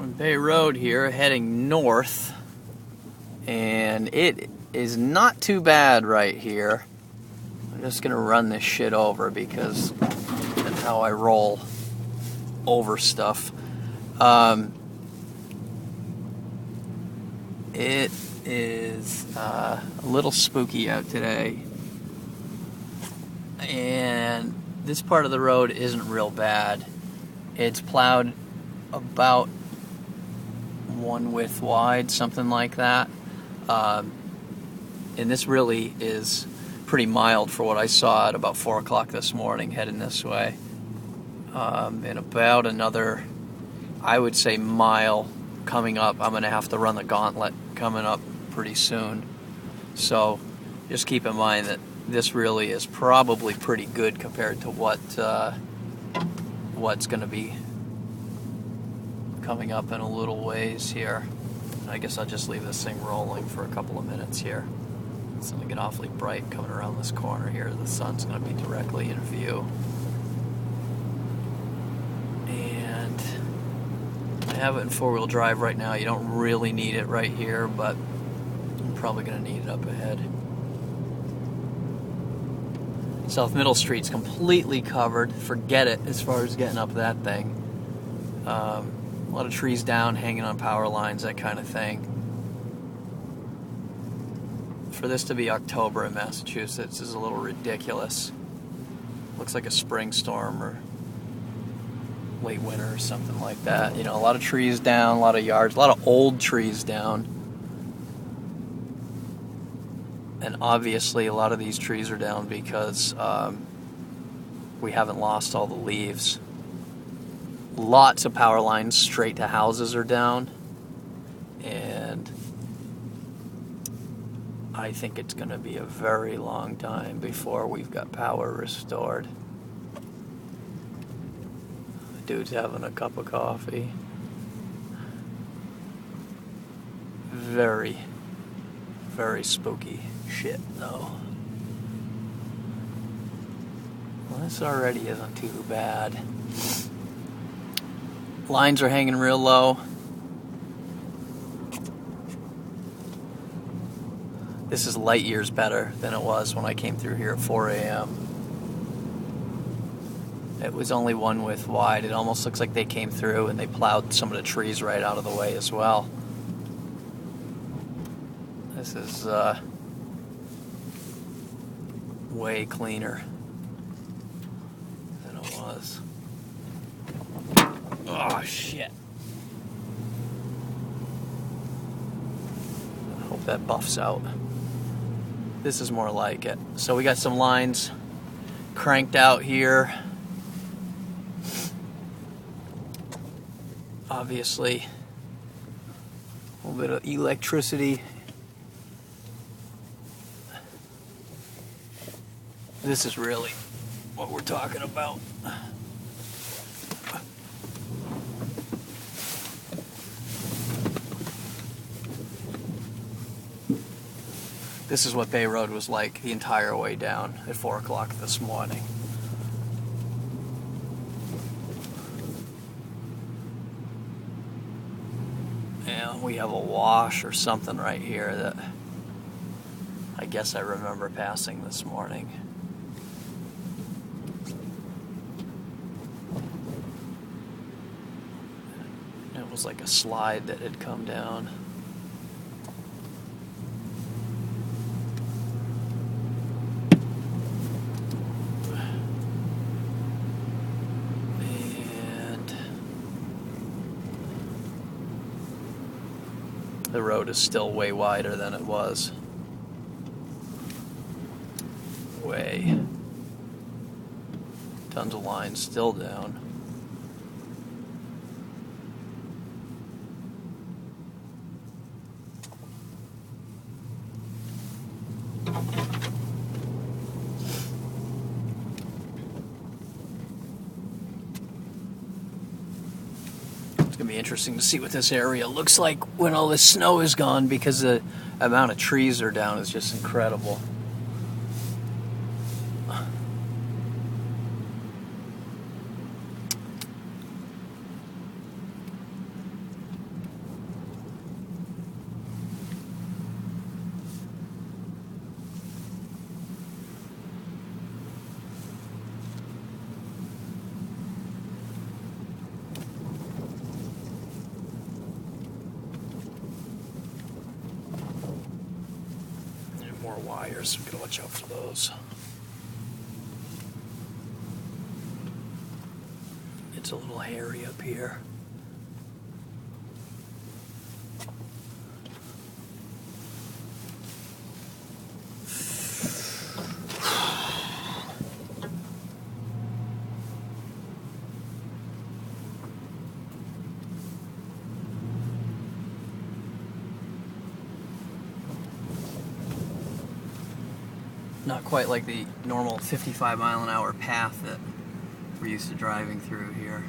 On Bay Road here, heading north, and it is not too bad right here. I'm just gonna run this shit over because that's how I roll over stuff. It is a little spooky out today, and this part of the road isn't real bad. It's plowed about one width wide, something like that. And this really is pretty mild for what I saw at about 4 o'clock this morning heading this way. In about another, I would say, mile coming up, I'm going to have to run the gauntlet coming up pretty soon. So just keep in mind that this really is probably pretty good compared to what's going to be coming up in a little ways here. I guess I'll just leave this thing rolling for a couple of minutes here. It's going to get awfully bright coming around this corner here. The sun's going to be directly in view. And I have it in four-wheel drive right now. You don't really need it right here, but I'm probably going to need it up ahead. South Middle Street's completely covered. Forget it as far as getting up that thing. A lot of trees down, hanging on power lines, that kind of thing. For this to be October in Massachusetts is a little ridiculous. Looks like a spring storm or late winter or something like that. You know, a lot of trees down, a lot of yards, a lot of old trees down. And obviously a lot of these trees are down because we haven't lost all the leaves. Lots of power lines straight to houses are down, and I think it's going to be a very long time before we've got power restored. The dude's having a cup of coffee. Very, very spooky shit, though. Well, this already isn't too bad. Lines are hanging real low. This is light years better than it was when I came through here at 4 a.m. It was only one width wide. It almost looks like they came through and they plowed some of the trees right out of the way as well. This is way cleaner than it was. Oh, shit. I hope that buffs out. This is more like it. So we got some lines cranked out here. Obviously, a little bit of electricity. This is really what we're talking about. This is what Bay Road was like the entire way down at 4 o'clock this morning. And we have a wash or something right here that I guess I remember passing this morning. It was like a slide that had come down. The road is still way wider than it was. Way. Tons of lines still down. It's going to be interesting to see what this area looks like when all this snow is gone, because the amount of trees are down is just incredible. more wires, so we gotta watch out for those. It's a little hairy up here. Not quite like the normal 55-mile-an-hour path that we're used to driving through here.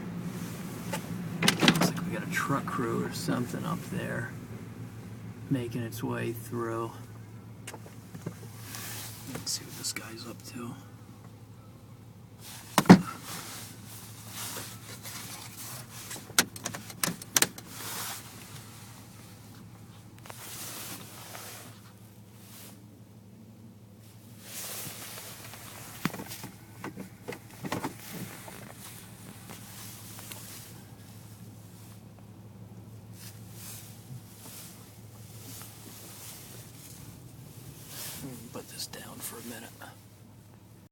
Looks like we got a truck crew or something up there making its way through. Let's see what this guy's up to. Put this down for a minute.